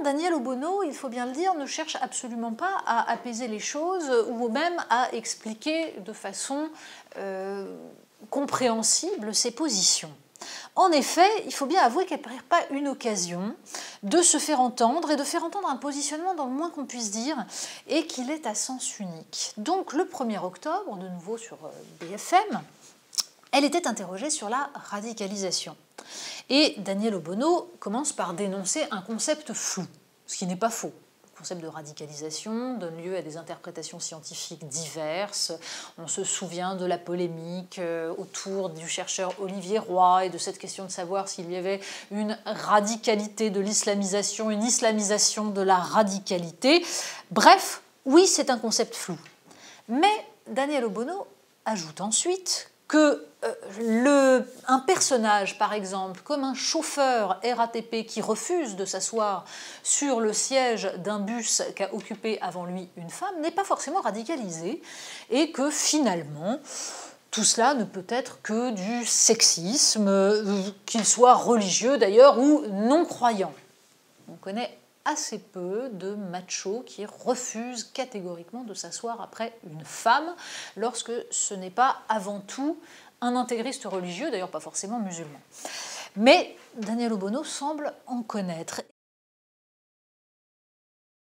Daniel Obono, il faut bien le dire, ne cherche absolument pas à apaiser les choses ou même à expliquer de façon compréhensible ses positions. En effet, il faut bien avouer qu'elle ne perd pas une occasion de se faire entendre et de faire entendre un positionnement dans le moins qu'on puisse dire et qu'il est à sens unique. Donc le 1er octobre, de nouveau sur BFM, elle était interrogée sur la radicalisation. Et Daniel Obono commence par dénoncer un concept flou, ce qui n'est pas faux. Le concept de radicalisation donne lieu à des interprétations scientifiques diverses. On se souvient de la polémique autour du chercheur Olivier Roy et de cette question de savoir s'il y avait une radicalité de l'islamisation, une islamisation de la radicalité. Bref, oui, c'est un concept flou. Mais Daniel Obono ajoute ensuite que un personnage, par exemple, comme un chauffeur RATP qui refuse de s'asseoir sur le siège d'un bus qu'a occupé avant lui une femme, n'est pas forcément radicalisé et que finalement, tout cela ne peut être que du sexisme, qu'il soit religieux d'ailleurs ou non-croyant. On connaît assez peu de machos qui refusent catégoriquement de s'asseoir après une femme lorsque ce n'est pas avant tout un intégriste religieux, d'ailleurs pas forcément musulman. Mais Daniel Obono semble en connaître.